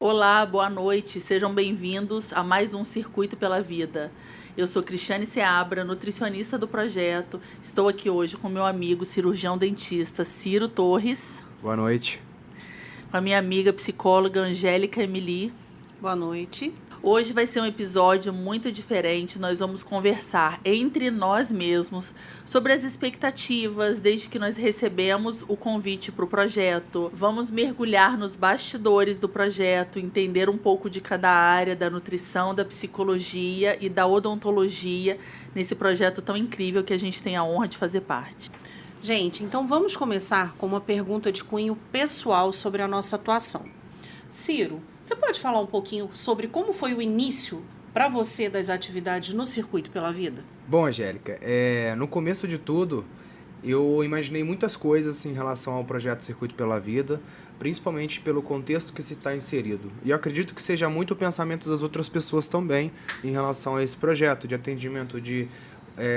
Olá, boa noite, sejam bem-vindos a mais um Circuito pela Vida. Eu sou Cristiane Seabra, nutricionista do projeto. Estou aqui hoje com meu amigo cirurgião dentista Ciro Torres. Boa noite. Com a minha amiga psicóloga Angélica Emily. Boa noite. Hoje vai ser um episódio muito diferente. Nós vamos conversar entre nós mesmos sobre as expectativas desde que nós recebemos o convite para o projeto. Vamos mergulhar nos bastidores do projeto, entender um pouco de cada área da nutrição, da psicologia e da odontologia nesse projeto tão incrível que a gente tem a honra de fazer parte. Gente, então vamos começar com uma pergunta de cunho pessoal sobre a nossa atuação. Ciro, você pode falar um pouquinho sobre como foi o início para você das atividades no Circuito pela Vida? Bom, Angélica, no começo de tudo, eu imaginei muitas coisas em relação ao projeto Circuito pela Vida, principalmente pelo contexto que se está inserido. E eu acredito que seja muito o pensamento das outras pessoas também em relação a esse projeto de atendimento de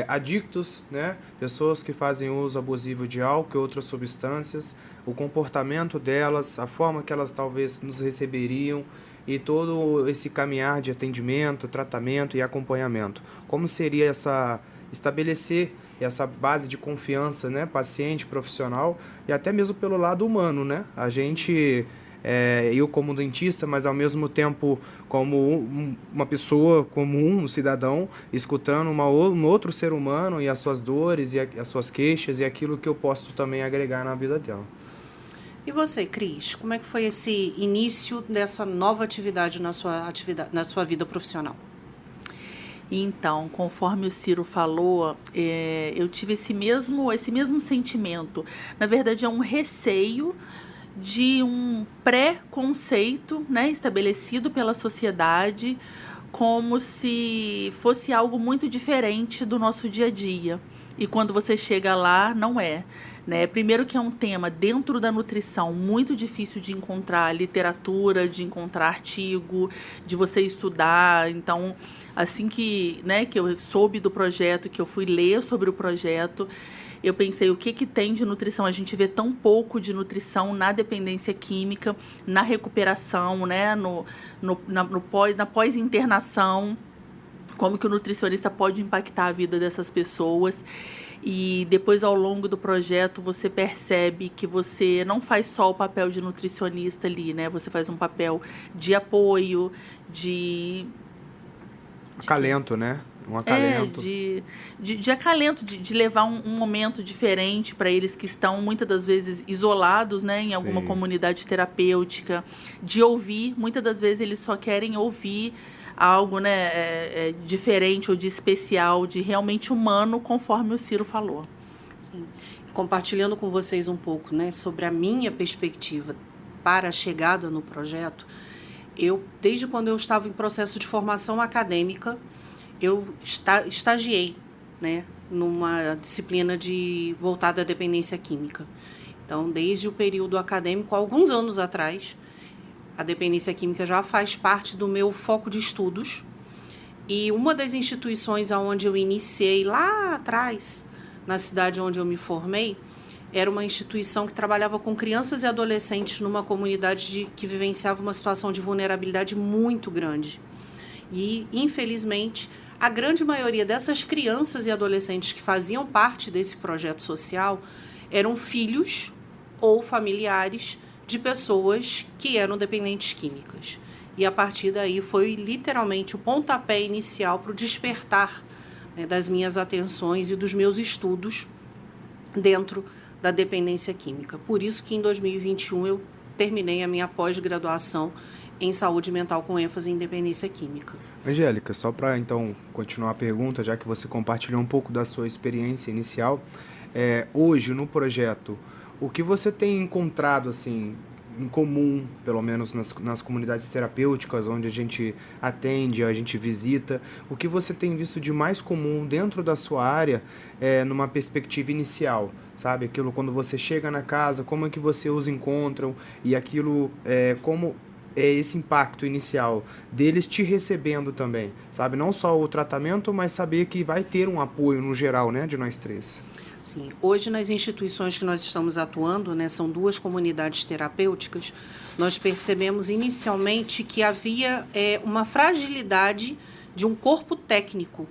adictos, né? Pessoas que fazem uso abusivo de álcool e outras substâncias, o comportamento delas, a forma que elas talvez nos receberiam e todo esse caminhar de atendimento, tratamento e acompanhamento. Como seria estabelecer essa base de confiança, né? Paciente, profissional e até mesmo pelo lado humano, né? A gente... eu como dentista, mas ao mesmo tempo como uma pessoa comum, um cidadão, escutando um outro ser humano e as suas dores e as suas queixas e aquilo que eu posso também agregar na vida dela. E você, Cris, como é que foi esse início dessa nova atividade na sua vida profissional? Então, conforme o Ciro falou, eu tive esse mesmo sentimento. Na verdade, é um receio de um pré-conceito, né, estabelecido pela sociedade como se fosse algo muito diferente do nosso dia a dia. E quando você chega lá, não é. Né? Primeiro que é um tema dentro da nutrição muito difícil de encontrar literatura, de encontrar artigo, de você estudar. Então, assim que eu soube do projeto, que eu fui ler sobre o projeto, eu pensei, o que tem de nutrição? A gente vê tão pouco de nutrição na dependência química, na recuperação, né? Na pós-internação, como que o nutricionista pode impactar a vida dessas pessoas. E depois, ao longo do projeto, você percebe que você não faz só o papel de nutricionista ali, né? Você faz um papel de apoio, de Acalento, né? Um acalento. De acalento, de levar um momento diferente para eles que estão, muitas das vezes, isolados, né, em alguma comunidade terapêutica, de ouvir. Muitas das vezes eles só querem ouvir algo, né, diferente ou de especial, de realmente humano, conforme o Ciro falou. Sim. Compartilhando com vocês um pouco, né, sobre a minha perspectiva para a chegada no projeto, desde quando eu estava em processo de formação acadêmica, eu estagiei, né, numa disciplina voltada à dependência química. Então, desde o período acadêmico, alguns anos atrás, a dependência química já faz parte do meu foco de estudos. E uma das instituições onde eu iniciei lá atrás, na cidade onde eu me formei, era uma instituição que trabalhava com crianças e adolescentes numa comunidade que vivenciava uma situação de vulnerabilidade muito grande. E, infelizmente, a grande maioria dessas crianças e adolescentes que faziam parte desse projeto social eram filhos ou familiares de pessoas que eram dependentes químicas. E a partir daí foi literalmente o pontapé inicial para o despertar, né, das minhas atenções e dos meus estudos dentro da dependência química. Por isso que em 2021 eu terminei a minha pós-graduação em saúde mental com ênfase em dependência química. Angélica, só para então continuar a pergunta, já que você compartilhou um pouco da sua experiência inicial, hoje no projeto, o que você tem encontrado assim em comum, pelo menos nas comunidades terapêuticas onde a gente atende, a gente visita, o que você tem visto de mais comum dentro da sua área numa perspectiva inicial, sabe? Aquilo quando você chega na casa, como é que você os encontram e aquilo como esse impacto inicial deles te recebendo também, sabe? Não só o tratamento, mas saber que vai ter um apoio no geral, né, de nós três. Sim, hoje nas instituições que nós estamos atuando, né, são 2 comunidades terapêuticas, nós percebemos inicialmente que havia uma fragilidade de um corpo técnico,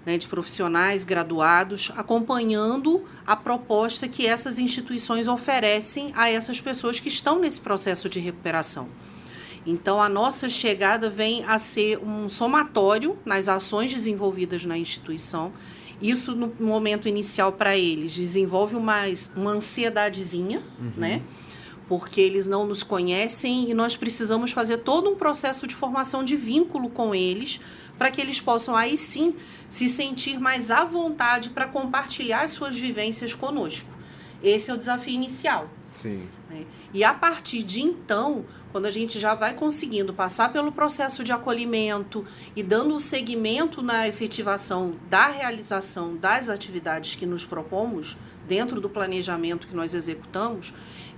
né, de profissionais graduados, acompanhando a proposta que essas instituições oferecem a essas pessoas que estão nesse processo de recuperação. Então, a nossa chegada vem a ser um somatório nas ações desenvolvidas na instituição. Isso, no momento inicial, para eles, desenvolve uma ansiedadezinha, né? Porque eles não nos conhecem e nós precisamos fazer todo um processo de formação de vínculo com eles para que eles possam, aí sim, se sentir mais à vontade para compartilhar as suas vivências conosco. Esse é o desafio inicial. Sim. Né? E, a partir de então, quando a gente já vai conseguindo passar pelo processo de acolhimento e dando o seguimento na efetivação da realização das atividades que nos propomos, dentro do planejamento que nós executamos,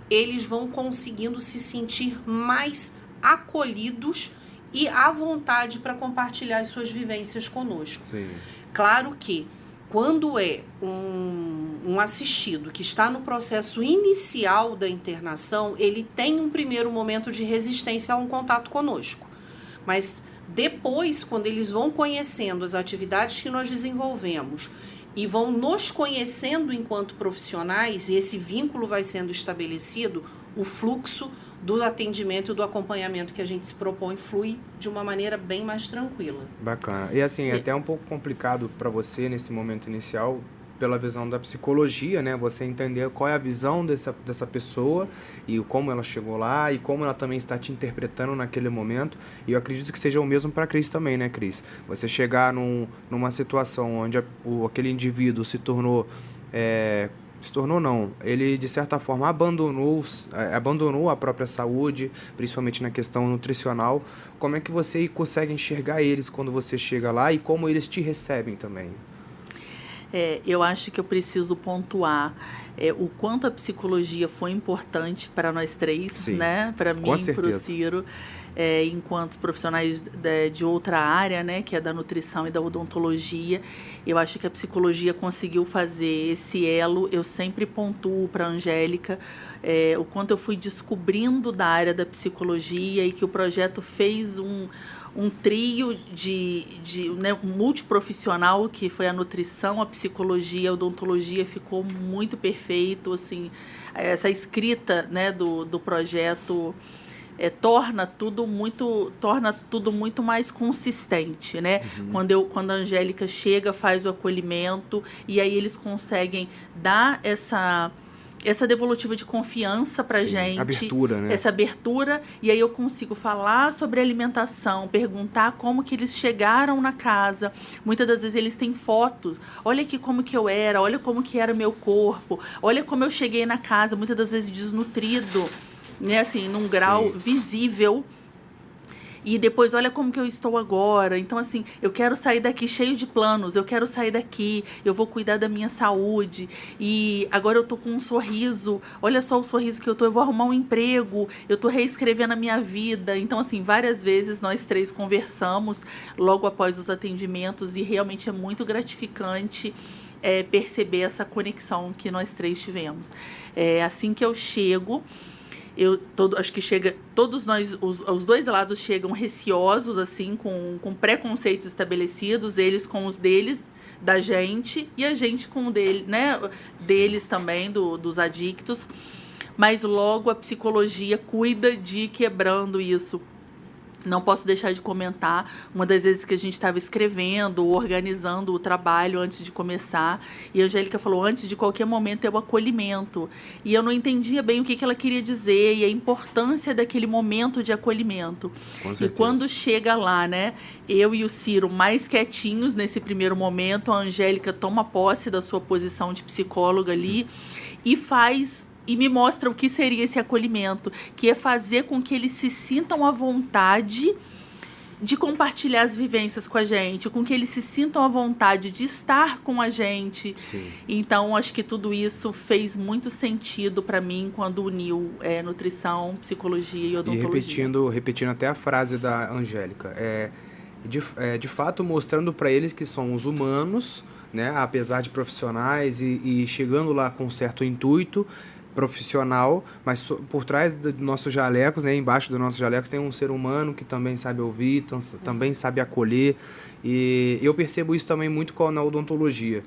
eles vão conseguindo se sentir mais acolhidos e à vontade para compartilhar as suas vivências conosco. Sim. Claro que, quando é um assistido que está no processo inicial da internação, ele tem um primeiro momento de resistência a um contato conosco. Mas depois, quando eles vão conhecendo as atividades que nós desenvolvemos e vão nos conhecendo enquanto profissionais, e esse vínculo vai sendo estabelecido, o fluxo do atendimento e do acompanhamento que a gente se propõe flui de uma maneira bem mais tranquila. Bacana. E assim, é até um pouco complicado para você nesse momento inicial, pela visão da psicologia, né? Você entender qual é a visão dessa pessoa e como ela chegou lá e como ela também está te interpretando naquele momento. E eu acredito que seja o mesmo para a Cris também, né, Cris? Você chegar numa situação onde aquele indivíduo se tornou não, ele de certa forma abandonou a própria saúde, principalmente na questão nutricional. Como é que você consegue enxergar eles quando você chega lá e como eles te recebem também? Eu acho que eu preciso pontuar o quanto a psicologia foi importante para nós três, Sim, né? Para mim e para o Ciro, enquanto profissionais de outra área, né? Que é da nutrição e da odontologia. Eu acho que a psicologia conseguiu fazer esse elo. Eu sempre pontuo para a Angélica o quanto eu fui descobrindo da área da psicologia e que o projeto fez um trio né, multiprofissional, que foi a nutrição, a psicologia, a odontologia, ficou muito perfeito, assim, essa escrita, né, do projeto torna tudo muito mais consistente, né? Quando a Angélica chega, faz o acolhimento e aí eles conseguem dar essa devolutiva de confiança pra gente. Abertura, né? Essa abertura, e aí eu consigo falar sobre alimentação, perguntar como que eles chegaram na casa. Muitas das vezes eles têm fotos. Olha aqui como que eu era, olha como que era meu corpo, olha como eu cheguei na casa, muitas das vezes desnutrido, né, assim, num grau visível. E depois, olha como que eu estou agora. Então, assim, eu quero sair daqui cheio de planos. Eu quero sair daqui. Eu vou cuidar da minha saúde. E agora eu tô com um sorriso. Olha só o sorriso que eu tô. Eu vou arrumar um emprego. Eu tô reescrevendo a minha vida. Então, assim, várias vezes nós três conversamos logo após os atendimentos. E realmente é muito gratificante perceber essa conexão que nós três tivemos. Assim que eu chego... acho que todos nós, os dois lados chegam receosos, assim, com preconceitos estabelecidos, eles com os deles, da gente, e a gente com o dele, né, deles também, dos adictos. Mas logo a psicologia cuida de ir quebrando isso. Não posso deixar de comentar uma das vezes que a gente estava escrevendo, organizando o trabalho antes de começar, e a Angélica falou, antes de qualquer momento é o acolhimento. E eu não entendia bem o que ela queria dizer e a importância daquele momento de acolhimento. Com certeza. E quando chega lá, né, eu e o Ciro mais quietinhos nesse primeiro momento, a Angélica toma posse da sua posição de psicóloga ali e me mostra o que seria esse acolhimento, que é fazer com que eles se sintam à vontade de compartilhar as vivências com a gente, com que eles se sintam à vontade de estar com a gente. Sim. Então, acho que tudo isso fez muito sentido para mim quando uniu nutrição, psicologia e odontologia. E repetindo até a frase da Angélica, de fato mostrando para eles que somos humanos, né? Apesar de profissionais e chegando lá com um certo intuito profissional, mas por trás dos nossos jalecos, né, embaixo dos nossos jalecos, tem um ser humano que também sabe ouvir, também sabe acolher, e eu percebo isso também muito na odontologia.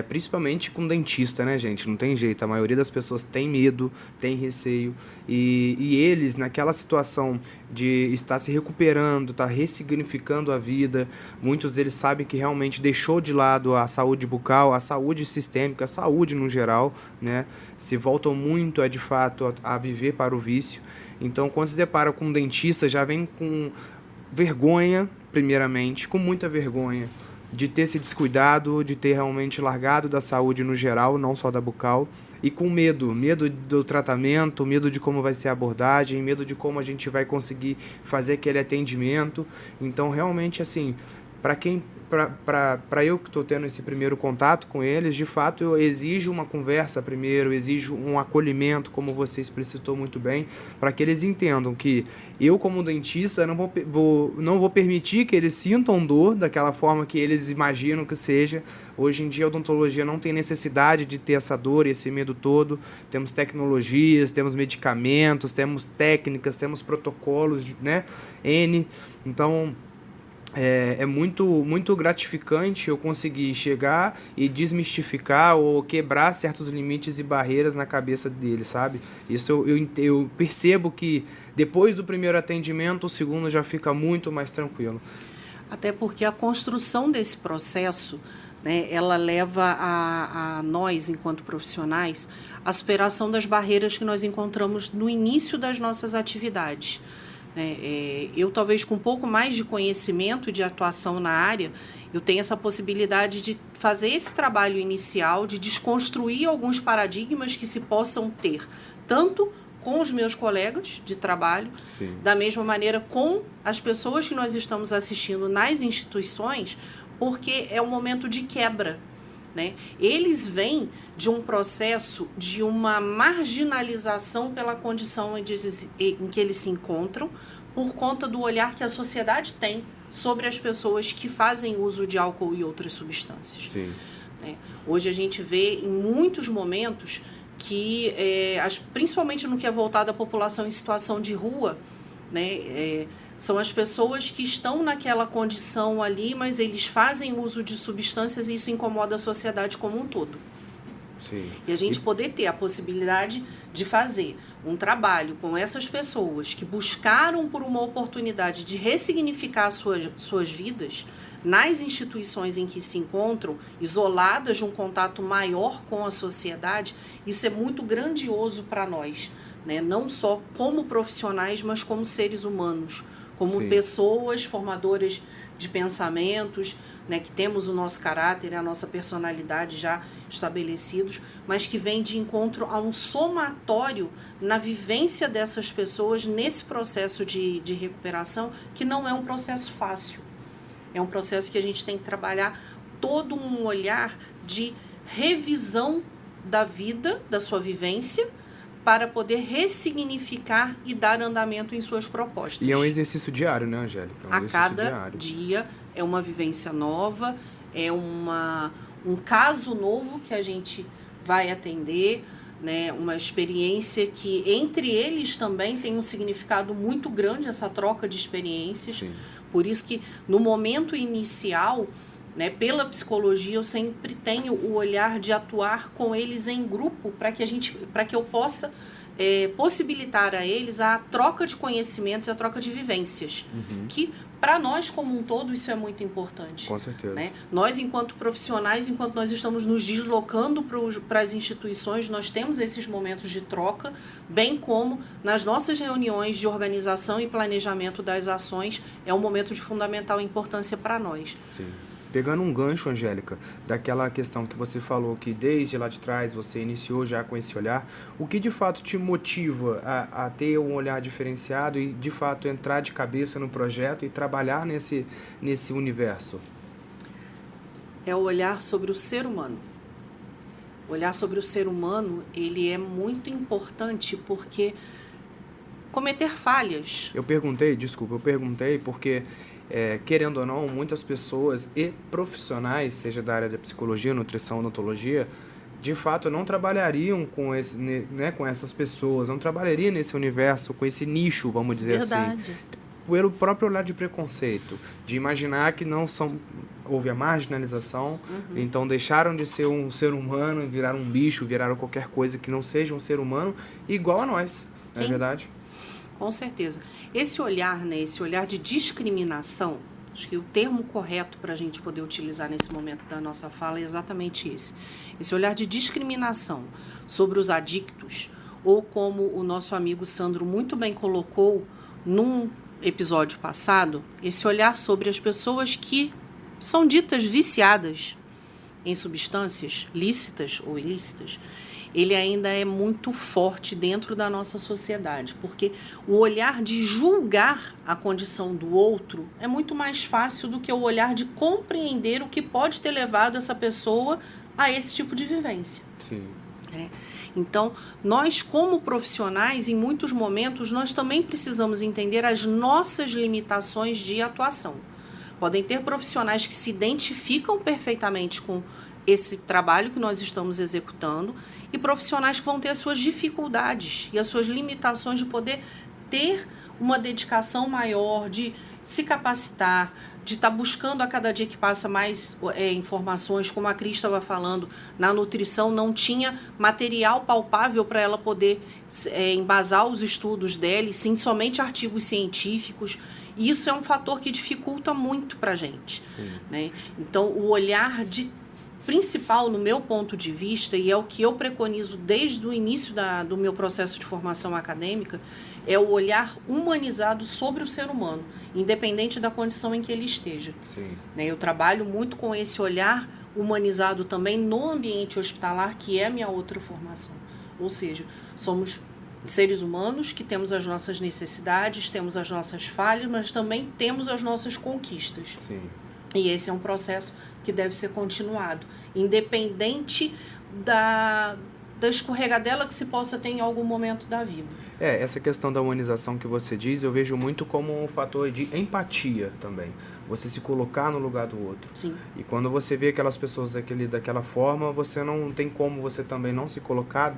Principalmente com dentista, né, gente? Não tem jeito. A maioria das pessoas tem medo, tem receio. E eles, naquela situação de estar se recuperando, estar ressignificando a vida, muitos deles sabem que realmente deixou de lado a saúde bucal, a saúde sistêmica, a saúde no geral, né? Se voltam muito, de fato, a viver para o vício. Então, quando se depara com um dentista, já vem com vergonha, primeiramente, com muita vergonha, de ter se descuidado, de ter realmente largado da saúde no geral, não só da bucal, e com medo do tratamento, medo de como vai ser a abordagem, medo de como a gente vai conseguir fazer aquele atendimento. Então, realmente, assim, para eu que estou tendo esse primeiro contato com eles, de fato, eu exijo uma conversa primeiro, exijo um acolhimento, como você explicitou muito bem, para que eles entendam que eu, como dentista, não vou permitir que eles sintam dor daquela forma que eles imaginam que seja. Hoje em dia, a odontologia não tem necessidade de ter essa dor e esse medo todo. Temos tecnologias, temos medicamentos, temos técnicas, temos protocolos, né? Então, é muito, muito gratificante eu conseguir chegar e desmistificar ou quebrar certos limites e barreiras na cabeça deles, sabe? Isso eu percebo que depois do primeiro atendimento, o segundo já fica muito mais tranquilo. Até porque a construção desse processo, né, ela leva a nós, enquanto profissionais, a superação das barreiras que nós encontramos no início das nossas atividades. Eu, talvez com um pouco mais de conhecimento e de atuação na área, eu tenho essa possibilidade de fazer esse trabalho inicial, de desconstruir alguns paradigmas que se possam ter, tanto com os meus colegas de trabalho, sim, da mesma maneira com as pessoas que nós estamos assistindo nas instituições, porque é um momento de quebra. Né? Eles vêm de um processo de uma marginalização pela condição em que eles se encontram, por conta do olhar que a sociedade tem sobre as pessoas que fazem uso de álcool e outras substâncias. Sim. Hoje a gente vê em muitos momentos que, principalmente no que é voltado à população em situação de rua, né, são as pessoas que estão naquela condição ali, mas eles fazem uso de substâncias e isso incomoda a sociedade como um todo. Sim. E a gente poder ter a possibilidade de fazer um trabalho com essas pessoas que buscaram por uma oportunidade de ressignificar suas vidas nas instituições em que se encontram, isoladas de um contato maior com a sociedade, isso é muito grandioso para nós, né? Não só como profissionais, mas como seres humanos, como sim, pessoas formadoras de pensamentos, né, que temos o nosso caráter e a nossa personalidade já estabelecidos, mas que vem de encontro a um somatório na vivência dessas pessoas nesse processo de recuperação, que não é um processo fácil. É um processo que a gente tem que trabalhar todo um olhar de revisão da vida, da sua vivência, para poder ressignificar e dar andamento em suas propostas. E é um exercício diário, né, Angélica? A cada dia é uma vivência nova, é um caso novo que a gente vai atender, né, uma experiência que entre eles também tem um significado muito grande, essa troca de experiências. Sim. Por isso que no momento inicial, né, pela psicologia, eu sempre tenho o olhar de atuar com eles em grupo para que eu possa possibilitar a eles a troca de conhecimentos e a troca de vivências. Uhum. Que, para nós como um todo, isso é muito importante. Com certeza. Né? Nós, enquanto profissionais, enquanto nós estamos nos deslocando para as instituições, nós temos esses momentos de troca, bem como nas nossas reuniões de organização e planejamento das ações, é um momento de fundamental importância para nós. Sim. Pegando um gancho, Angélica, daquela questão que você falou que desde lá de trás você iniciou já com esse olhar, o que de fato te motiva a ter um olhar diferenciado e de fato entrar de cabeça no projeto e trabalhar nesse universo? É o olhar sobre o ser humano. O olhar sobre o ser humano, ele é muito importante porque cometer falhas. Eu perguntei porque, querendo ou não, muitas pessoas e profissionais, seja da área da psicologia, nutrição, odontologia, de fato não trabalhariam com essas pessoas, não trabalhariam nesse universo, com esse nicho, vamos dizer Verdade. assim. Pelo próprio olhar de preconceito, de imaginar que houve a marginalização, então deixaram de ser um ser humano, viraram um bicho, viraram qualquer coisa que não seja um ser humano igual a nós, não é verdade? Com certeza. Esse olhar, né, esse olhar de discriminação, acho que o termo correto para a gente poder utilizar nesse momento da nossa fala é exatamente esse. Esse olhar de discriminação sobre os adictos, ou como o nosso amigo Sandro muito bem colocou num episódio passado, esse olhar sobre as pessoas que são ditas viciadas em substâncias lícitas ou ilícitas, ele ainda é muito forte dentro da nossa sociedade, porque o olhar de julgar a condição do outro é muito mais fácil do que o olhar de compreender o que pode ter levado essa pessoa a esse tipo de vivência. Sim. Então, nós como profissionais, em muitos momentos, nós também precisamos entender as nossas limitações de atuação. Podem ter profissionais que se identificam perfeitamente com esse trabalho que nós estamos executando e profissionais que vão ter as suas dificuldades e as suas limitações de poder ter uma dedicação maior, de se capacitar, de estar buscando a cada dia que passa mais informações, como a Cris estava falando, na nutrição não tinha material palpável para ela poder embasar os estudos dela, e sim somente artigos científicos. E isso é um fator que dificulta muito para a gente. Né? Então, o olhar principal, no meu ponto de vista, e é o que eu preconizo desde o início do meu processo de formação acadêmica, é o olhar humanizado sobre o ser humano, independente da condição em que ele esteja. Sim. Eu trabalho muito com esse olhar humanizado também no ambiente hospitalar, que é a minha outra formação. Ou seja, somos seres humanos que temos as nossas necessidades, temos as nossas falhas, mas também temos as nossas conquistas. Sim. E esse é um processo que deve ser continuado, independente da escorregadela que se possa ter em algum momento da vida. Essa questão da humanização que você diz, eu vejo muito como um fator de empatia também. Você se colocar no lugar do outro. Sim. E quando você vê aquelas pessoas daquela forma, você não tem como você também não se colocar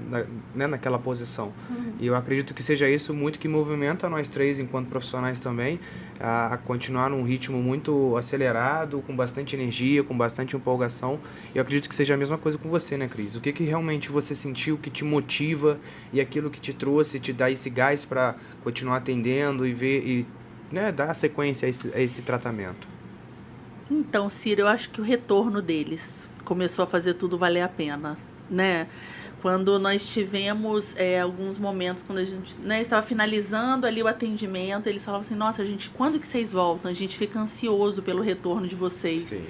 naquela posição. E eu acredito que seja isso muito que movimenta nós três, enquanto profissionais também, a continuar num ritmo muito acelerado, com bastante energia, com bastante empolgação. E eu acredito que seja a mesma coisa com você, né, Cris? O que realmente você sentiu que te motiva e aquilo que te trouxe, te dá esse gás para continuar atendendo e ver dar sequência a esse tratamento? Então, Ciro, eu acho que o retorno deles começou a fazer tudo valer a pena, né? Quando nós tivemos alguns momentos, quando a gente estava finalizando ali o atendimento, eles falavam assim, nossa, gente, quando que vocês voltam? A gente fica ansioso pelo retorno de vocês. Sim.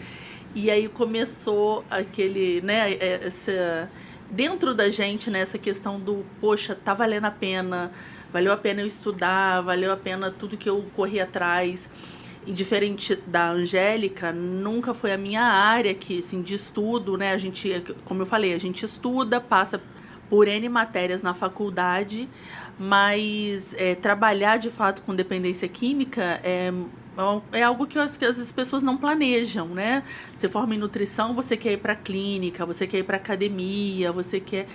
E aí começou aquele, dentro da gente, essa questão do, poxa, tá valendo a pena, valeu a pena eu estudar, valeu a pena tudo que eu corri atrás. E diferente da Angélica, nunca foi a minha área assim, de estudo, né? A gente, como eu falei, a gente estuda, passa por N matérias na faculdade, mas trabalhar de fato com dependência química é algo que as pessoas não planejam, né? Você forma em nutrição, você quer ir para clínica, você quer ir para academia, você quer...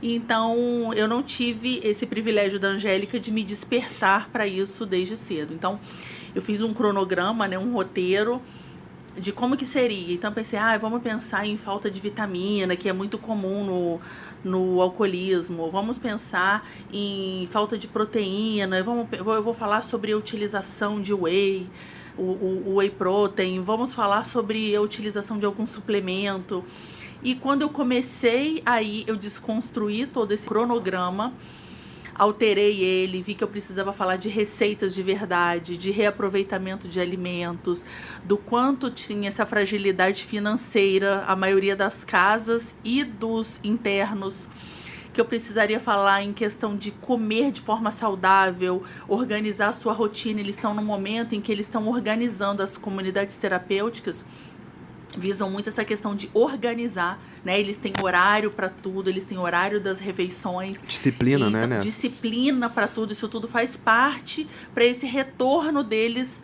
Então, eu não tive esse privilégio da Angélica de me despertar para isso desde cedo. Então, eu fiz um cronograma, um roteiro de como que seria. Então, eu pensei, vamos pensar em falta de vitamina, que é muito comum no alcoolismo. Vamos pensar em falta de proteína. Eu vou falar sobre a utilização de whey, o whey protein. Vamos falar sobre a utilização de algum suplemento. E quando eu comecei, aí eu desconstruí todo esse cronograma, alterei ele, vi que eu precisava falar de receitas de verdade, de reaproveitamento de alimentos, do quanto tinha essa fragilidade financeira, a maioria das casas e dos internos, que eu precisaria falar em questão de comer de forma saudável, organizar a sua rotina. Eles estão no momento em que eles estão organizando as comunidades terapêuticas visam muito essa questão de organizar, né? Eles têm horário para tudo, eles têm horário das refeições. Disciplina, e, né, Nessa? Disciplina para tudo, isso tudo faz parte para esse retorno deles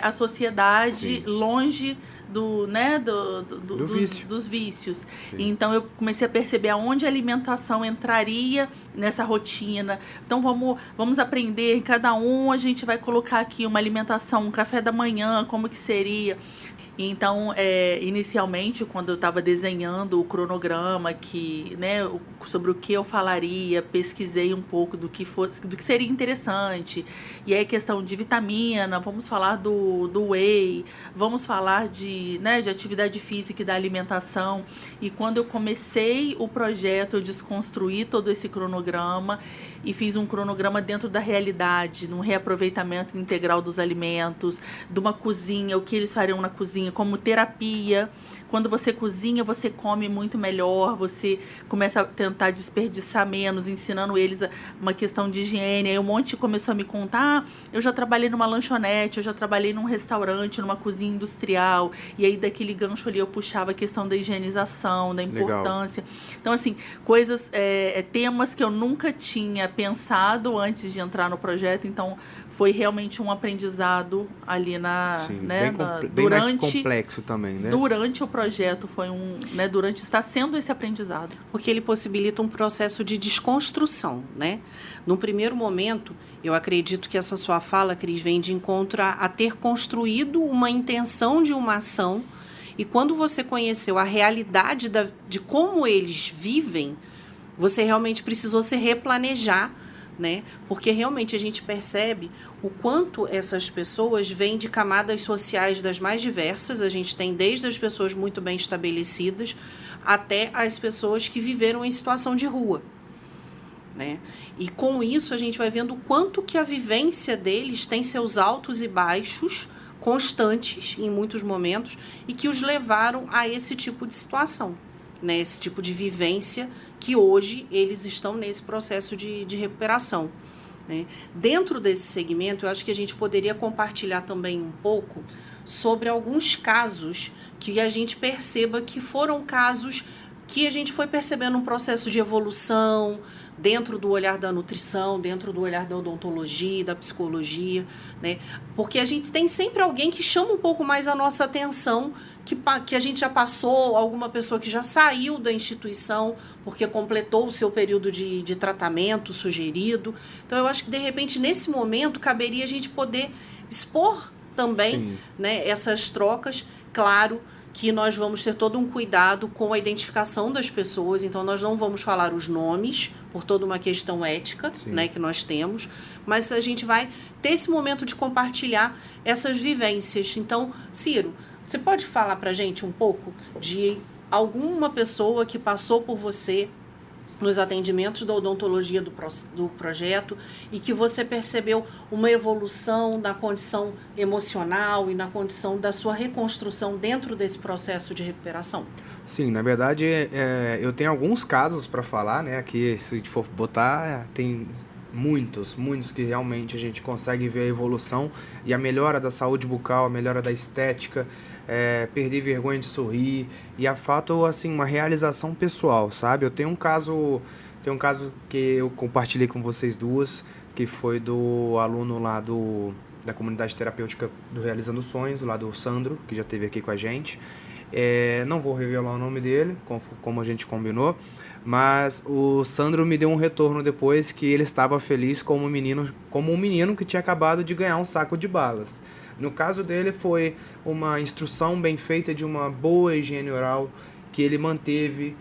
à sociedade, sim, longe do, né, dos vícios. Sim. Então eu comecei a perceber aonde a alimentação entraria nessa rotina. Então vamos aprender, cada um a gente vai colocar aqui uma alimentação, um café da manhã, como que seria. Então, inicialmente, quando eu estava desenhando o cronograma, né, sobre o que eu falaria, pesquisei um pouco do que seria interessante. E aí, questão de vitamina, vamos falar do whey, vamos falar de atividade física e da alimentação. E quando eu comecei o projeto, eu desconstruí todo esse cronograma e fiz um cronograma dentro da realidade, num reaproveitamento integral dos alimentos, de uma cozinha, o que eles fariam na cozinha, como terapia. Quando você cozinha, você come muito melhor, você começa a tentar desperdiçar menos, ensinando eles uma questão de higiene. Aí um monte começou a me contar, eu já trabalhei numa lanchonete, eu já trabalhei num restaurante, numa cozinha industrial, e aí daquele gancho ali eu puxava a questão da higienização, da importância. Legal. Então, assim, coisas, temas que eu nunca tinha pensado antes de entrar no projeto, então foi realmente um aprendizado ali Sim, bem mais complexo também, né? Durante o projeto foi está sendo esse aprendizado. Porque ele possibilita um processo de desconstrução, né? No primeiro momento, eu acredito que essa sua fala, Cris, vem de encontro a ter construído uma intenção de uma ação, e quando você conheceu a realidade de como eles vivem, você realmente precisou se replanejar, né? Porque realmente a gente percebe o quanto essas pessoas vêm de camadas sociais das mais diversas. A gente tem desde as pessoas muito bem estabelecidas até as pessoas que viveram em situação de rua, né? E com isso a gente vai vendo o quanto que a vivência deles tem seus altos e baixos constantes em muitos momentos e que os levaram a esse tipo de situação, né? Esse tipo de vivência que hoje eles estão nesse processo de recuperação, né? Dentro desse segmento, eu acho que a gente poderia compartilhar também um pouco sobre alguns casos que a gente perceba que foram casos que a gente foi percebendo um processo de evolução dentro do olhar da nutrição, dentro do olhar da odontologia, da psicologia, né? Porque a gente tem sempre alguém que chama um pouco mais a nossa atenção, que a gente já passou, alguma pessoa que já saiu da instituição porque completou o seu período de tratamento sugerido. Então, eu acho que, de repente, nesse momento, caberia a gente poder expor também, né, essas trocas. Claro que nós vamos ter todo um cuidado com a identificação das pessoas, então nós não vamos falar os nomes, por toda uma questão ética, né, que nós temos, mas a gente vai ter esse momento de compartilhar essas vivências. Então, Ciro, você pode falar para a gente um pouco de alguma pessoa que passou por você nos atendimentos da odontologia do projeto e que você percebeu uma evolução na condição emocional e na condição da sua reconstrução dentro desse processo de recuperação? Sim, na verdade, eu tenho alguns casos para falar, né? Aqui, se a gente for botar, tem muitos que realmente a gente consegue ver a evolução e a melhora da saúde bucal, a melhora da estética, perder vergonha de sorrir, e a fato, assim, uma realização pessoal, sabe? Eu tenho um caso que eu compartilhei com vocês duas, que foi do aluno lá da comunidade terapêutica do Realizando Sonhos, lá do Sandro, que já esteve aqui com a gente. Não vou revelar o nome dele, como a gente combinou, mas o Sandro me deu um retorno depois que ele estava feliz como um menino que tinha acabado de ganhar um saco de balas. No caso dele foi uma instrução bem feita de uma boa higiene oral que ele manteve.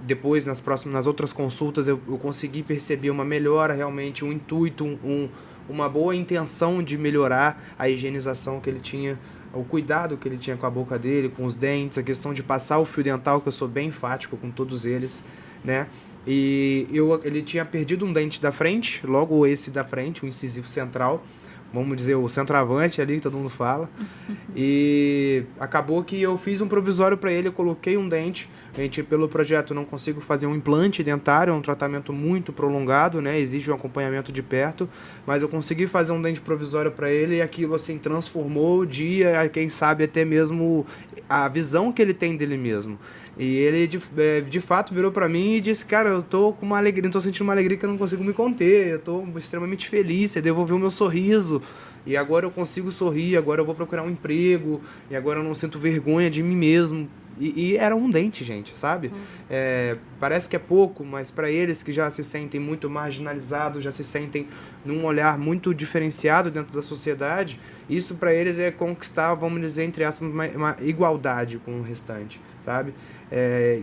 Depois, nas outras consultas, eu consegui perceber uma melhora, realmente, um intuito, uma boa intenção de melhorar a higienização que ele tinha, o cuidado que ele tinha com a boca dele, com os dentes, a questão de passar o fio dental, que eu sou bem enfático com todos eles, né? E ele tinha perdido um dente da frente, logo esse da frente, o incisivo central, vamos dizer, o centroavante ali, que todo mundo fala. E acabou que eu fiz um provisório para ele, eu coloquei um dente, pelo projeto, não consigo fazer um implante dentário, é um tratamento muito prolongado, né? Exige um acompanhamento de perto, mas eu consegui fazer um dente provisório para ele e aquilo assim transformou o dia, quem sabe até mesmo a visão que ele tem dele mesmo. E ele de fato virou para mim e disse: cara, eu tô com uma alegria, eu tô sentindo uma alegria que eu não consigo me conter, eu tô extremamente feliz, você devolveu o meu sorriso. E agora eu consigo sorrir, agora eu vou procurar um emprego, e agora eu não sinto vergonha de mim mesmo. E era um dente, gente, sabe? Parece que é pouco, mas para eles que já se sentem muito marginalizados, já se sentem num olhar muito diferenciado dentro da sociedade, isso para eles é conquistar, vamos dizer, entre aspas, uma igualdade com o restante, sabe?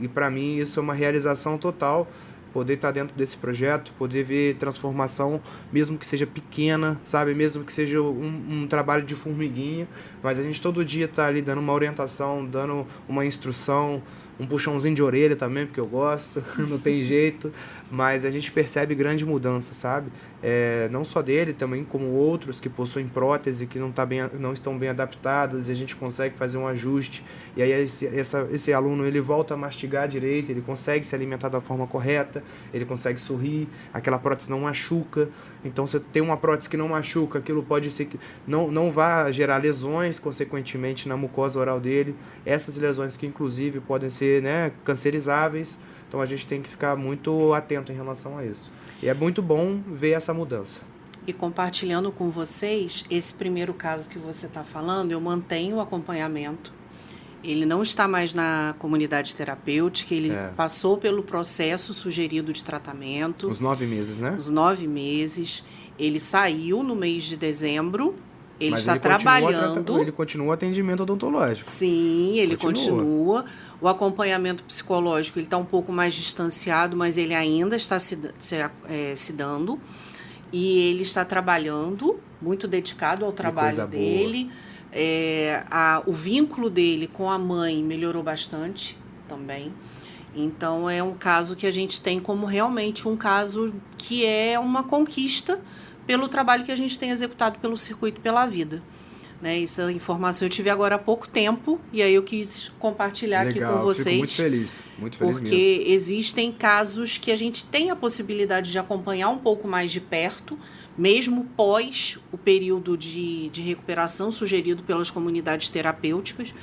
E para mim isso é uma realização total, poder estar dentro desse projeto, poder ver transformação, mesmo que seja pequena, sabe? Mesmo que seja um trabalho de formiguinha, mas a gente todo dia está ali dando uma orientação, dando uma instrução, um puxãozinho de orelha também, porque eu gosto, não tem jeito, mas a gente percebe grande mudança, sabe? Não só dele, também como outros que possuem prótese, que não estão bem adaptadas, e a gente consegue fazer um ajuste, e aí esse aluno ele volta a mastigar direito, ele consegue se alimentar da forma correta, ele consegue sorrir, aquela prótese não machuca. Então, você tem uma prótese que não machuca, aquilo pode ser que não vá gerar lesões, consequentemente, na mucosa oral dele. Essas lesões que, inclusive, podem ser, né, cancerizáveis. Então, a gente tem que ficar muito atento em relação a isso. E é muito bom ver essa mudança. E compartilhando com vocês, esse primeiro caso que você está falando, eu mantenho o acompanhamento. Ele não está mais na comunidade terapêutica, ele passou pelo processo sugerido de tratamento. Os 9 meses, né? Os 9 meses. Ele saiu no mês de dezembro. Ele está trabalhando. Ele continua o atendimento odontológico. Sim, ele continua. O acompanhamento psicológico ele está um pouco mais distanciado, mas ele ainda está se dando. E ele está trabalhando, muito dedicado ao trabalho dele. O vínculo dele com a mãe melhorou bastante também. Então, é um caso que a gente tem como realmente um caso que é uma conquista pelo trabalho que a gente tem executado pelo Circuito pela Vida. Né? Essa informação eu tive agora há pouco tempo e aí eu quis compartilhar aqui com vocês. Fico muito feliz porque mesmo. Existem casos que a gente tem a possibilidade de acompanhar um pouco mais de perto, mesmo pós o período de recuperação sugerido pelas comunidades terapêuticas,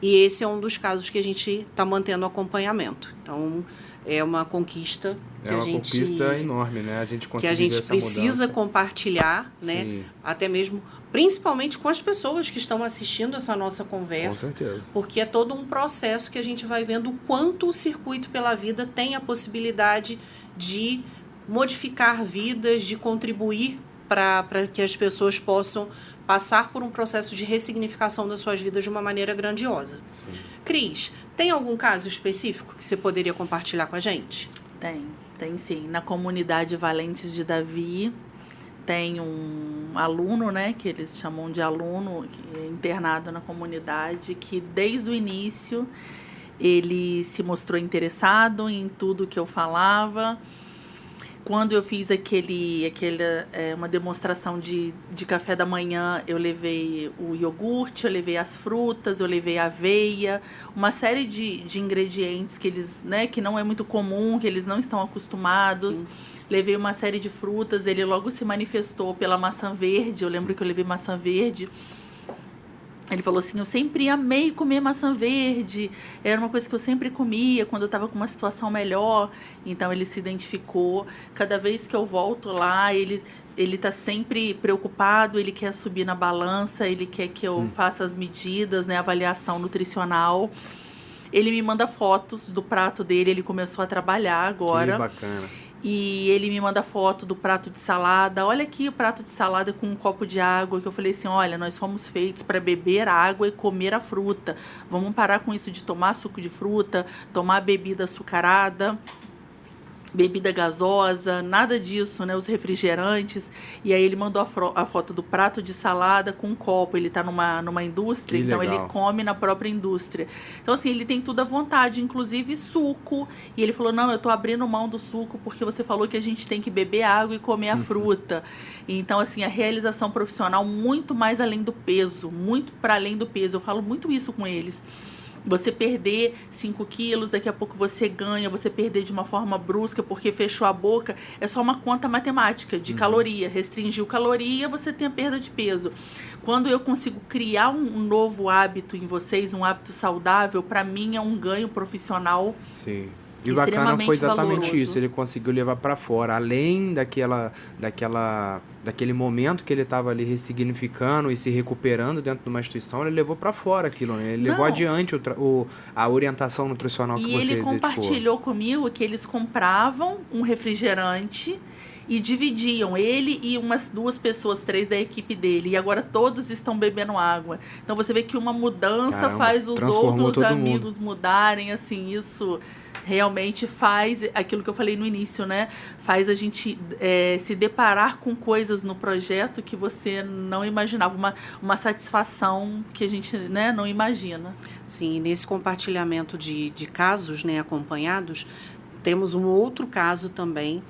e esse é um dos casos que a gente está mantendo acompanhamento. Então, é uma conquista que a gente... conquista enorme, né? A gente que a gente precisa compartilhar, né? Sim. Até mesmo, principalmente com as pessoas que estão assistindo essa nossa conversa. Com certeza. Porque é todo um processo que a gente vai vendo o quanto o Circuito pela Vida tem a possibilidade de modificar vidas, de contribuir para que as pessoas possam passar por um processo de ressignificação das suas vidas de uma maneira grandiosa. Sim. Cris, tem algum caso específico que você poderia compartilhar com a gente? Tem sim. Na comunidade Valentes de Davi, tem um aluno, né, que eles chamam de aluno, internado na comunidade, que desde o início ele se mostrou interessado em tudo que eu falava. Quando eu fiz uma demonstração de café da manhã, eu levei o iogurte, eu levei as frutas, eu levei a aveia, uma série de ingredientes que eles, né, que não é muito comum, que eles não estão acostumados. Sim. Levei uma série de frutas, ele logo se manifestou pela maçã verde, eu lembro que eu levei maçã verde. Ele falou assim, eu sempre amei comer maçã verde, era uma coisa que eu sempre comia quando eu estava com uma situação melhor. Então, ele se identificou. Cada vez que eu volto lá, ele está sempre preocupado, ele quer subir na balança, ele quer que eu faça as medidas, né, avaliação nutricional. Ele me manda fotos do prato dele, ele começou a trabalhar agora. Que bacana. E ele me manda foto do prato de salada. Olha aqui o prato de salada com um copo de água. Que eu falei assim, olha, nós fomos feitos para beber água e comer a fruta. Vamos parar com isso de tomar suco de fruta, tomar bebida açucarada, bebida gasosa, nada disso, né? Os refrigerantes. E aí ele mandou a foto do prato de salada com um copo. Ele tá numa indústria, então ele come na própria indústria. Então, assim, ele tem tudo à vontade, inclusive suco. E ele falou, não, eu tô abrindo mão do suco porque você falou que a gente tem que beber água e comer a fruta. Então, assim, a realização profissional muito mais além do peso, muito para além do peso. Eu falo muito isso com eles. Você perder 5 quilos, daqui a pouco você ganha, você perder de uma forma brusca porque fechou a boca, é só uma conta matemática de caloria. Restringiu caloria, você tem a perda de peso. Quando eu consigo criar um novo hábito em vocês, um hábito saudável, para mim é um ganho profissional. Sim. E o bacana foi exatamente valoroso. isso, ele conseguiu levar para fora, além daquele momento que ele estava ali ressignificando e se recuperando dentro de uma instituição, ele levou para fora aquilo, né? Ele levou adiante a orientação nutricional que você dedicou. E ele compartilhou comigo que eles compravam um refrigerante e dividiam, ele e umas 2 pessoas, 3 da equipe dele. E agora todos estão bebendo água. Então você vê que uma mudança faz os outros amigos mudarem, assim, isso realmente faz aquilo que eu falei no início, né? Faz a gente se deparar com coisas no projeto que você não imaginava, uma satisfação que a gente, né, não imagina. Sim, nesse compartilhamento de casos, né, acompanhados, temos um outro caso também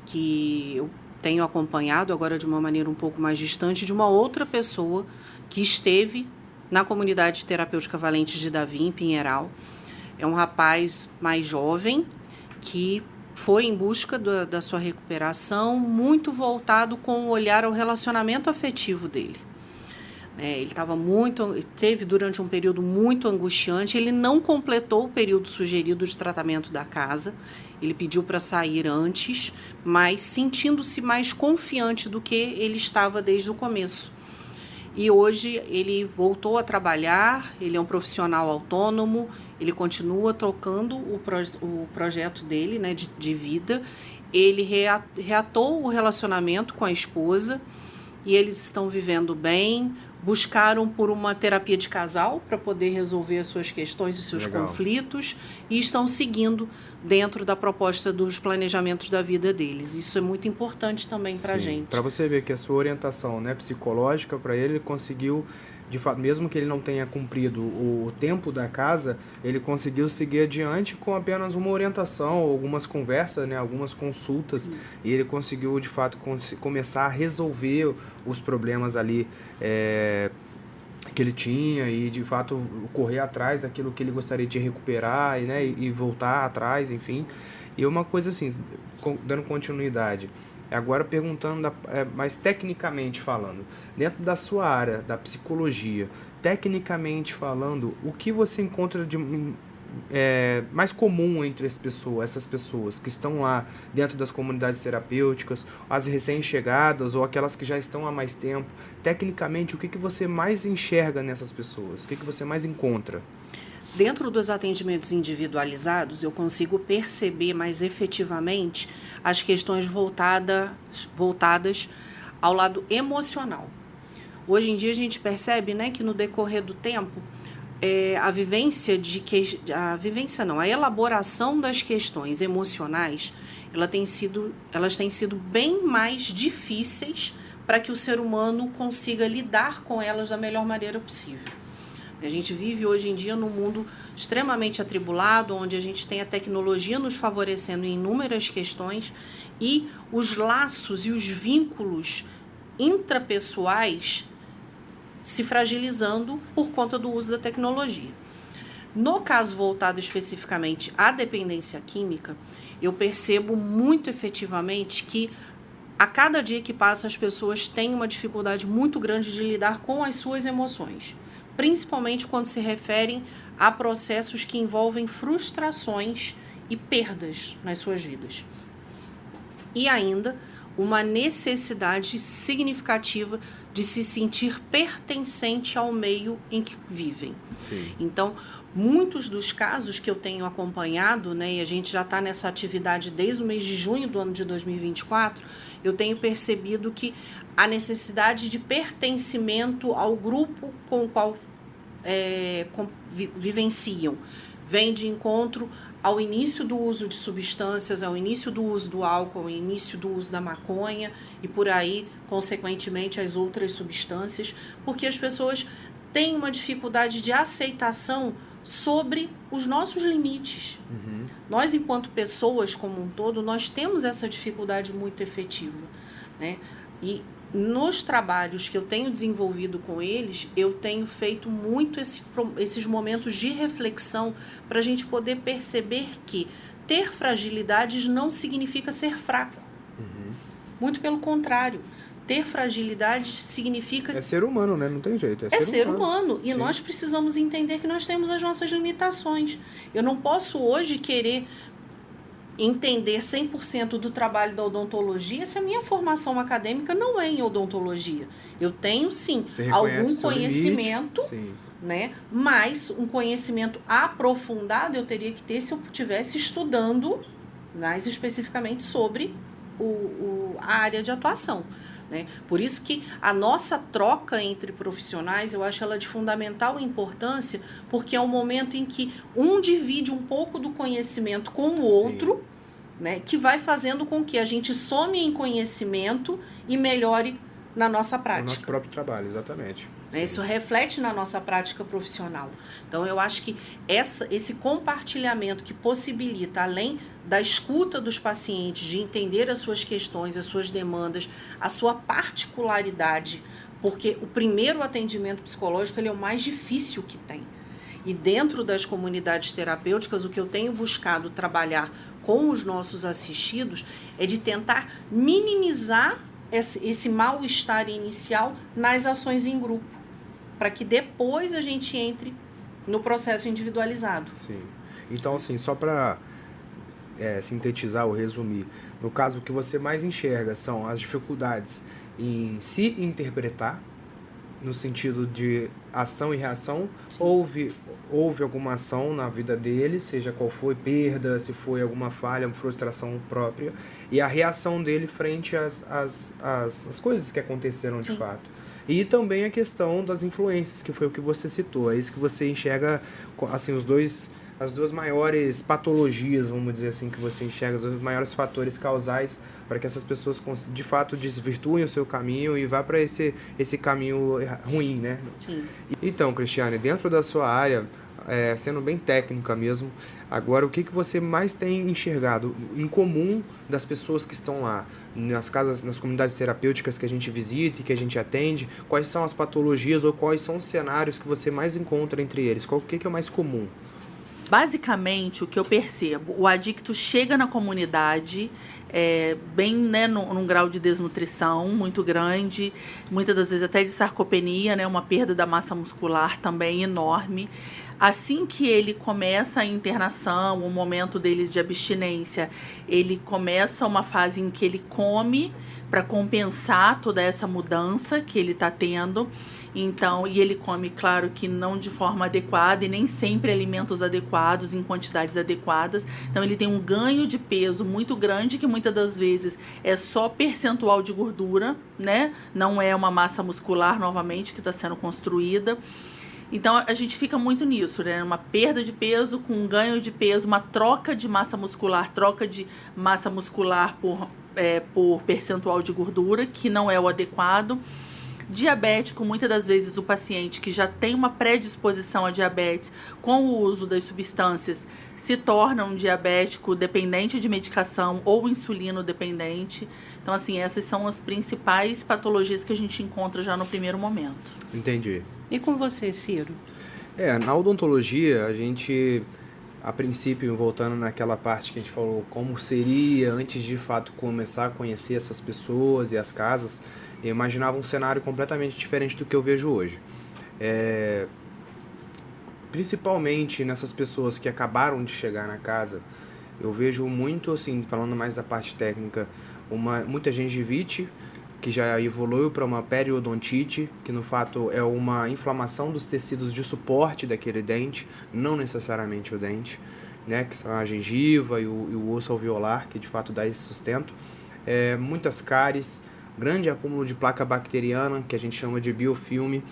que eu tenho acompanhado agora de uma maneira um pouco mais distante, de uma outra pessoa que esteve na comunidade terapêutica Valentes de Davi, em Pinheiral. É um rapaz mais jovem que foi em busca da sua recuperação, muito voltado com o olhar ao relacionamento afetivo dele. Ele teve durante um período muito angustiante, ele não completou o período sugerido de tratamento da casa, ele pediu para sair antes, mas sentindo-se mais confiante do que ele estava desde o começo. E hoje ele voltou a trabalhar, ele é um profissional autônomo, ele continua tocando o projeto dele, né, de vida. Ele reatou o relacionamento com a esposa e eles estão vivendo bem. Buscaram por uma terapia de casal para poder resolver as suas questões e seus conflitos e estão seguindo dentro da proposta dos planejamentos da vida deles. Isso é muito importante também para a gente. Para você ver que a sua orientação, né, psicológica para ele conseguiu, de fato, mesmo que ele não tenha cumprido o tempo da casa, ele conseguiu seguir adiante com apenas uma orientação, algumas conversas, né, algumas consultas. Sim. E ele conseguiu, de fato, começar a resolver os problemas ali que ele tinha e, de fato, correr atrás daquilo que ele gostaria de recuperar, né, e voltar atrás, enfim. E uma coisa assim, dando continuidade, agora perguntando mais tecnicamente falando, dentro da sua área, da psicologia, tecnicamente falando, o que você encontra de mais comum entre essas pessoas que estão lá dentro das comunidades terapêuticas, as recém-chegadas ou aquelas que já estão há mais tempo? Tecnicamente, o que você mais enxerga nessas pessoas? O que você mais encontra? Dentro dos atendimentos individualizados, eu consigo perceber mais efetivamente as questões voltadas ao lado emocional. Hoje em dia a gente percebe, né, que no decorrer do tempo, a elaboração das questões emocionais, elas têm sido bem mais difíceis para que o ser humano consiga lidar com elas da melhor maneira possível. A gente vive hoje em dia num mundo extremamente atribulado, onde a gente tem a tecnologia nos favorecendo em inúmeras questões e os laços e os vínculos intrapessoais se fragilizando por conta do uso da tecnologia. No caso voltado especificamente à dependência química, eu percebo muito efetivamente que a cada dia que passa as pessoas têm uma dificuldade muito grande de lidar com as suas emoções, principalmente quando se referem a processos que envolvem frustrações e perdas nas suas vidas. E ainda uma necessidade significativa de se sentir pertencente ao meio em que vivem. Sim. Então, muitos dos casos que eu tenho acompanhado, né, e a gente já está nessa atividade desde o mês de junho do ano de 2024, eu tenho percebido que a necessidade de pertencimento ao grupo com o qual vivenciam vem de encontro ao início do uso de substâncias, ao início do uso do álcool, ao início do uso da maconha e por aí, consequentemente, as outras substâncias, porque as pessoas têm uma dificuldade de aceitação sobre os nossos limites. Uhum. Nós, enquanto pessoas como um todo, nós temos essa dificuldade muito efetiva, né? E nos trabalhos que eu tenho desenvolvido com eles, eu tenho feito muito esses momentos de reflexão para a gente poder perceber que ter fragilidades não significa ser fraco. Muito pelo contrário. Ter fragilidades significa... É ser humano, né? Não tem jeito. É ser humano. E Sim. nós precisamos entender que nós temos as nossas limitações. Eu não posso hoje querer entender 100% do trabalho da odontologia se a minha formação acadêmica não é em odontologia. Eu tenho, sim, algum conhecimento, né? Mas um conhecimento aprofundado eu teria que ter se eu estivesse estudando mais especificamente sobre a área de atuação. Né? Por isso que a nossa troca entre profissionais, eu acho ela de fundamental importância, porque é um momento em que um divide um pouco do conhecimento com o outro, né? Que vai fazendo com que a gente some em conhecimento e melhore na nossa prática. No nosso próprio trabalho, exatamente. Isso reflete na nossa prática profissional. Então, eu acho que esse compartilhamento que possibilita, além da escuta dos pacientes, de entender as suas questões, as suas demandas, a sua particularidade, porque o primeiro atendimento psicológico ele é o mais difícil que tem. E dentro das comunidades terapêuticas, o que eu tenho buscado trabalhar com os nossos assistidos é de tentar minimizar esse mal-estar inicial nas ações em grupo, para que depois a gente entre no processo individualizado. Sim. Então, assim, só para sintetizar ou resumir, no caso, o que você mais enxerga são as dificuldades em se interpretar, no sentido de ação e reação. Houve alguma ação na vida dele, seja qual foi, perda, se foi alguma falha, frustração própria, e a reação dele frente às coisas que aconteceram de fato. E também a questão das influências, que foi o que você citou. É isso que você enxerga, assim, as duas maiores patologias, vamos dizer assim, que você enxerga, os dois maiores fatores causais para que essas pessoas, de fato, desvirtuem o seu caminho e vá para esse caminho ruim, né? Sim. Então, Cristiane, dentro da sua área, sendo bem técnica mesmo, agora o que você mais tem enxergado em comum das pessoas que estão lá, nas casas, nas comunidades terapêuticas que a gente visita e que a gente atende? Quais são as patologias ou quais são os cenários que você mais encontra entre eles? O que é o mais comum? Basicamente, o que eu percebo, o adicto chega na comunidade bem, né, num grau de desnutrição muito grande, muitas das vezes até de sarcopenia, né, uma perda da massa muscular também enorme. Assim que ele começa a internação, o momento dele de abstinência, ele começa uma fase em que ele come para compensar toda essa mudança que ele está tendo. Então, e ele come, claro, que não de forma adequada e nem sempre alimentos adequados, em quantidades adequadas. Então, ele tem um ganho de peso muito grande, que muitas das vezes é só percentual de gordura, né? Não é uma massa muscular, novamente, que está sendo construída. Então, a gente fica muito nisso, né? Uma perda de peso com um ganho de peso, uma troca de massa muscular por percentual de gordura, que não é o adequado. Diabético, muitas das vezes o paciente que já tem uma predisposição a diabetes com o uso das substâncias se torna um diabético dependente de medicação ou insulino dependente. Então, assim, essas são as principais patologias que a gente encontra já no primeiro momento. Entendi. E com você, Ciro? Na odontologia, a gente, a princípio, voltando naquela parte que a gente falou, como seria antes de fato começar a conhecer essas pessoas e as casas, eu imaginava um cenário completamente diferente do que eu vejo hoje. Principalmente nessas pessoas que acabaram de chegar na casa, eu vejo muito, assim, falando mais da parte técnica, muita gengivite, que já evoluiu para uma periodontite, que no fato é uma inflamação dos tecidos de suporte daquele dente, não necessariamente o dente, né, que são a gengiva e o osso alveolar, que de fato dá esse sustento. Muitas cáries, grande acúmulo de placa bacteriana, que a gente chama de biofilme,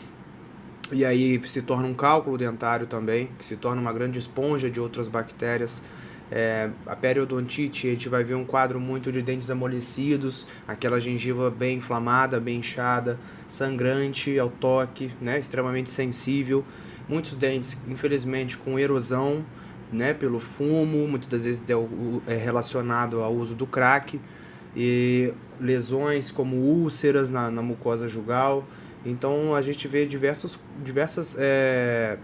e aí se torna um cálculo dentário também, que se torna uma grande esponja de outras bactérias. A periodontite, a gente vai ver um quadro muito de dentes amolecidos, aquela gengiva bem inflamada, bem inchada, sangrante ao toque, né, extremamente sensível. Muitos dentes, infelizmente, com erosão, né, pelo fumo, muitas das vezes relacionado ao uso do crack. e lesões como úlceras na mucosa jugal. Então a gente vê diversas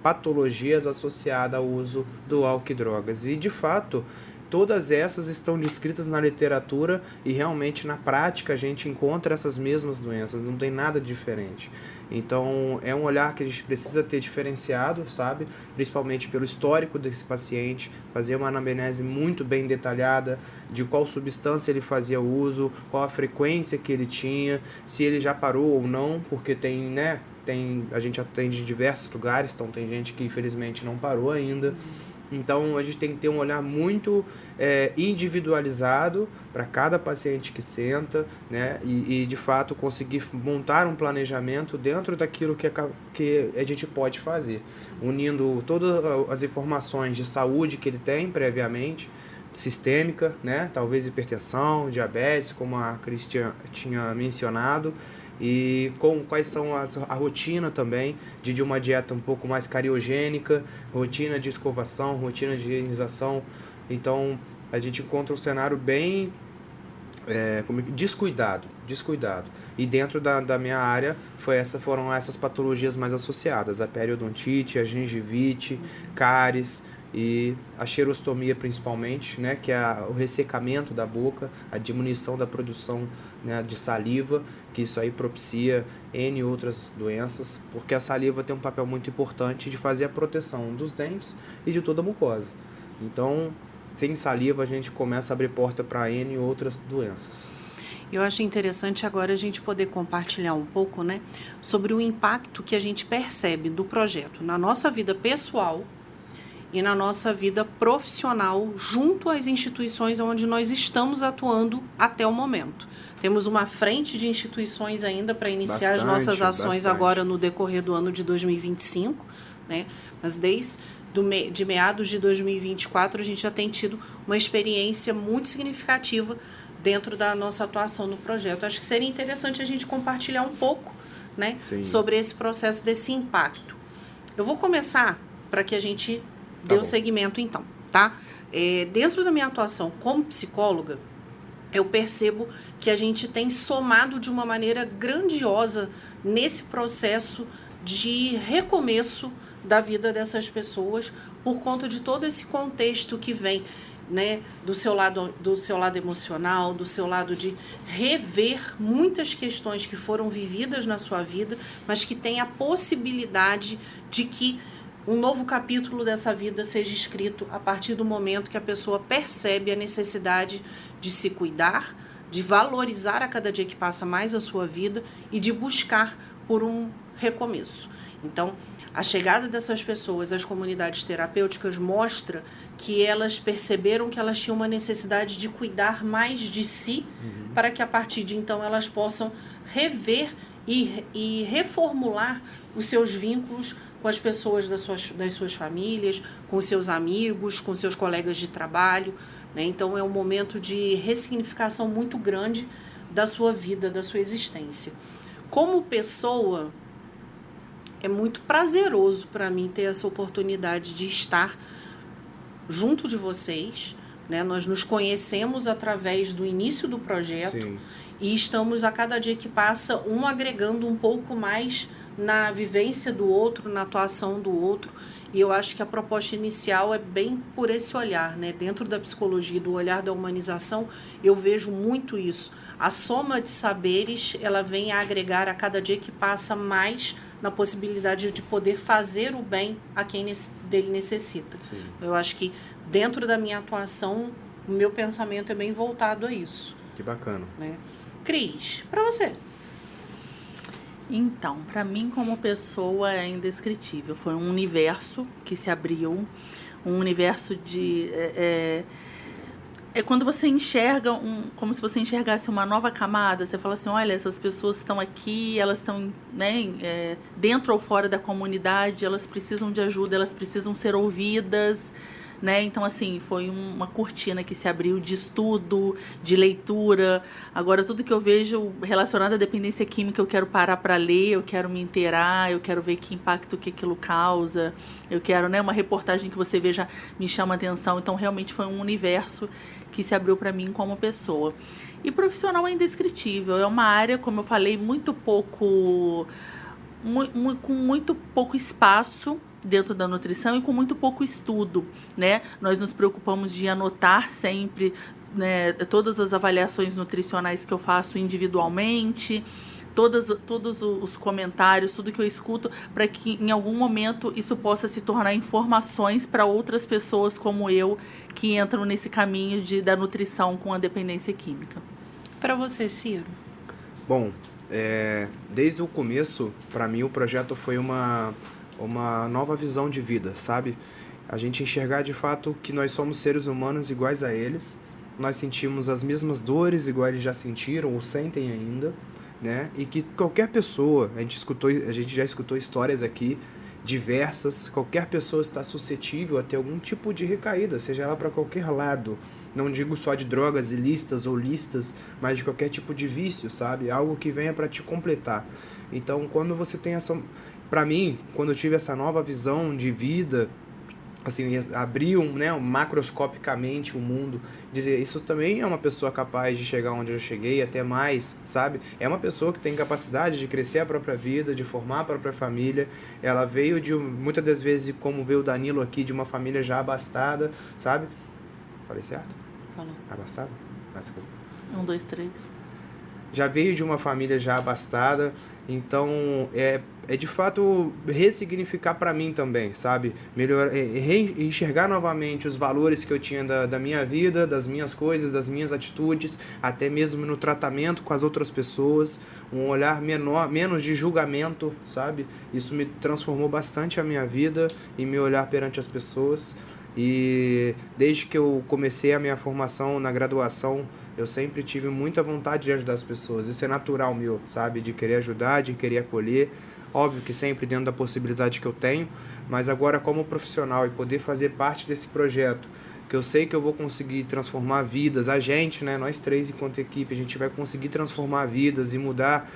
patologias associadas ao uso do álcool e drogas. E de fato, todas essas estão descritas na literatura e realmente na prática a gente encontra essas mesmas doenças, não tem nada diferente. Então é um olhar que a gente precisa ter diferenciado, sabe? Principalmente pelo histórico desse paciente, fazer uma anamnese muito bem detalhada de qual substância ele fazia uso, qual a frequência que ele tinha, se ele já parou ou não, porque a gente atende em diversos lugares, então tem gente que infelizmente não parou ainda. Então a gente tem que ter um olhar muito individualizado para cada paciente que senta, né? E de fato conseguir montar um planejamento dentro daquilo que a gente pode fazer, unindo todas as informações de saúde que ele tem previamente, sistêmica, né? Talvez hipertensão, diabetes, como a Cristian tinha mencionado, e quais são a rotina também de uma dieta um pouco mais cariogênica, rotina de escovação, rotina de higienização. Então a gente encontra um cenário bem descuidado. E dentro da minha área foram essas patologias mais associadas, a periodontite, a gengivite, cáries e a xerostomia principalmente, né, que é o ressecamento da boca, a diminuição da produção, né, de saliva, que isso aí propicia N outras doenças, porque a saliva tem um papel muito importante de fazer a proteção dos dentes e de toda a mucosa. Então, sem saliva a gente começa a abrir porta para N outras doenças. Eu acho interessante agora a gente poder compartilhar um pouco, né, sobre o impacto que a gente percebe do projeto na nossa vida pessoal e na nossa vida profissional junto às instituições onde nós estamos atuando até o momento. Temos uma frente de instituições ainda para iniciar as nossas ações agora no decorrer do ano de 2025, né? Mas de meados de 2024 a gente já tem tido uma experiência muito significativa dentro da nossa atuação no projeto. Acho que seria interessante a gente compartilhar um pouco, né, sobre esse processo, desse impacto. Eu vou começar para que a gente dê o segmento então, tá? Dentro da minha atuação como psicóloga, eu percebo que a gente tem somado de uma maneira grandiosa nesse processo de recomeço da vida dessas pessoas por conta de todo esse contexto que vem, né, do seu lado emocional, do seu lado de rever muitas questões que foram vividas na sua vida, mas que tem a possibilidade de que um novo capítulo dessa vida seja escrito a partir do momento que a pessoa percebe a necessidade de se cuidar, de valorizar a cada dia que passa mais a sua vida e de buscar por um recomeço. Então, a chegada dessas pessoas às comunidades terapêuticas mostra que elas perceberam que elas tinham uma necessidade de cuidar mais de si, para que a partir de então elas possam rever e reformular os seus vínculos com as pessoas das suas famílias, com os seus amigos, com seus colegas de trabalho, né? Então é um momento de ressignificação muito grande da sua vida, da sua existência. Como pessoa, é muito prazeroso para mim ter essa oportunidade de estar junto de vocês, né? Nós nos conhecemos através do início do projeto. Sim. E estamos a cada dia que passa um agregando um pouco mais na vivência do outro, na atuação do outro. E eu acho que a proposta inicial é bem por esse olhar, né? Dentro da psicologia, do olhar da humanização, eu vejo muito isso. A soma de saberes, ela vem a agregar a cada dia que passa mais na possibilidade de poder fazer o bem a quem dele necessita. Sim. Eu acho que dentro da minha atuação, o meu pensamento é bem voltado a isso. Que bacana. Né? Cris, para você? Então, para mim como pessoa é indescritível. Foi um universo que se abriu, um universo de... É quando você enxerga, como se você enxergasse uma nova camada, você fala assim, olha, essas pessoas estão aqui, elas estão, né, dentro ou fora da comunidade, elas precisam de ajuda, elas precisam ser ouvidas, né? Então, assim, foi uma cortina que se abriu de estudo, de leitura. Agora, tudo que eu vejo relacionado à dependência química, eu quero parar para ler, eu quero me inteirar, eu quero ver que impacto que aquilo causa. Eu quero, né, uma reportagem que você veja me chama atenção. Então, realmente foi um universo que se abriu para mim como pessoa. E profissional é indescritível. É uma área, como eu falei, muito pouco... com muito pouco espaço dentro da nutrição e com muito pouco estudo, né? Nós nos preocupamos de anotar sempre, né, todas as avaliações nutricionais que eu faço individualmente, todos os comentários, tudo que eu escuto, para que em algum momento isso possa se tornar informações para outras pessoas como eu, que entram nesse caminho da nutrição com a dependência química. Para você, Ciro? Bom, desde o começo, para mim, o projeto foi uma nova visão de vida, sabe? A gente enxergar de fato que nós somos seres humanos iguais a eles, nós sentimos as mesmas dores igual eles já sentiram ou sentem ainda, né? E que qualquer pessoa, a gente já escutou histórias aqui diversas, qualquer pessoa está suscetível a ter algum tipo de recaída, seja ela para qualquer lado. Não digo só de drogas ilícitas ou lícitas, mas de qualquer tipo de vício, sabe? Algo que venha para te completar. Então, quando você tem essa... Para mim, quando eu tive essa nova visão de vida, assim, abriu, né, macroscopicamente o mundo, dizer, isso também é uma pessoa capaz de chegar onde eu cheguei, até mais, sabe? É uma pessoa que tem capacidade de crescer a própria vida, de formar a própria família. Ela veio muitas das vezes, como veio o Danilo aqui, de uma família já abastada, sabe? Falei certo? Falou. Abastada? Desculpa. 1, 2, 3. Já veio de uma família já abastada, então é de fato ressignificar para mim também, sabe? Enxergar novamente os valores que eu tinha da minha vida, das minhas coisas, das minhas atitudes, até mesmo no tratamento com as outras pessoas, um olhar menos de julgamento, sabe? Isso me transformou bastante a minha vida e meu olhar perante as pessoas. E desde que eu comecei a minha formação na graduação, eu sempre tive muita vontade de ajudar as pessoas. Isso é natural meu, sabe? De querer ajudar, de querer acolher. Óbvio que sempre dentro da possibilidade que eu tenho, mas agora como profissional e poder fazer parte desse projeto, que eu sei que eu vou conseguir transformar vidas, a gente, né? Nós três enquanto equipe, a gente vai conseguir transformar vidas e mudar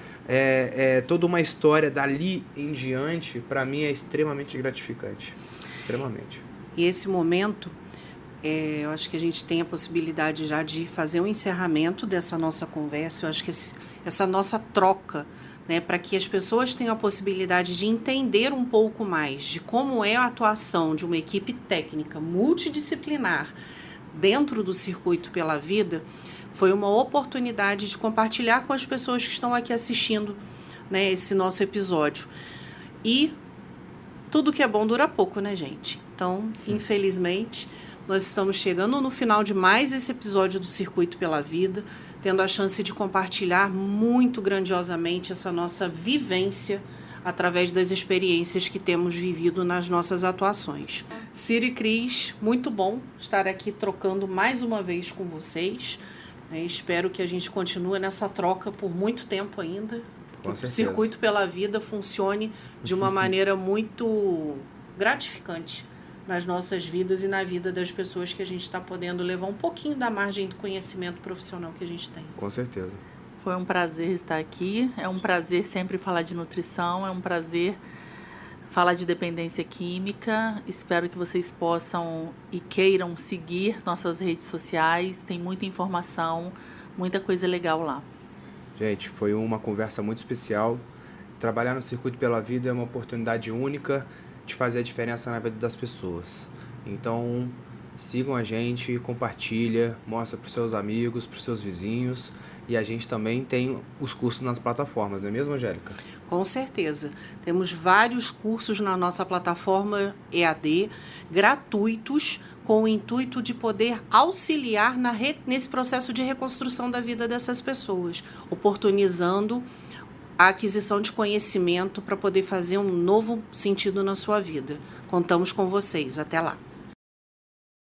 toda uma história dali em diante, para mim é extremamente gratificante. Extremamente. E esse momento, eu acho que a gente tem a possibilidade já de fazer um encerramento dessa nossa conversa. Eu acho que essa nossa troca, né, para que as pessoas tenham a possibilidade de entender um pouco mais de como é a atuação de uma equipe técnica multidisciplinar dentro do Circuito pela Vida, foi uma oportunidade de compartilhar com as pessoas que estão aqui assistindo, né, esse nosso episódio. E tudo que é bom dura pouco, né, gente? Então, infelizmente, nós estamos chegando no final de mais esse episódio do Circuito pela Vida, tendo a chance de compartilhar muito grandiosamente essa nossa vivência através das experiências que temos vivido nas nossas atuações. Ciro e Cris, muito bom estar aqui trocando mais uma vez com vocês. Espero que a gente continue nessa troca por muito tempo ainda. Que o Circuito pela Vida funcione de uma maneira muito gratificante nas nossas vidas e na vida das pessoas que a gente está podendo levar um pouquinho da margem do conhecimento profissional que a gente tem. Com certeza. Foi um prazer estar aqui, é um prazer sempre falar de nutrição, é um prazer falar de dependência química. Espero que vocês possam e queiram seguir nossas redes sociais, tem muita informação, muita coisa legal lá. Gente, foi uma conversa muito especial. Trabalhar no Circuito pela Vida é uma oportunidade única de fazer a diferença na vida das pessoas. Então, sigam a gente, compartilha, mostra para os seus amigos, para os seus vizinhos. E a gente também tem os cursos nas plataformas, não é mesmo, Angélica? Com certeza. Temos vários cursos na nossa plataforma EAD, gratuitos, com o intuito de poder auxiliar nesse processo de reconstrução da vida dessas pessoas, oportunizando a aquisição de conhecimento para poder fazer um novo sentido na sua vida. Contamos com vocês. Até lá.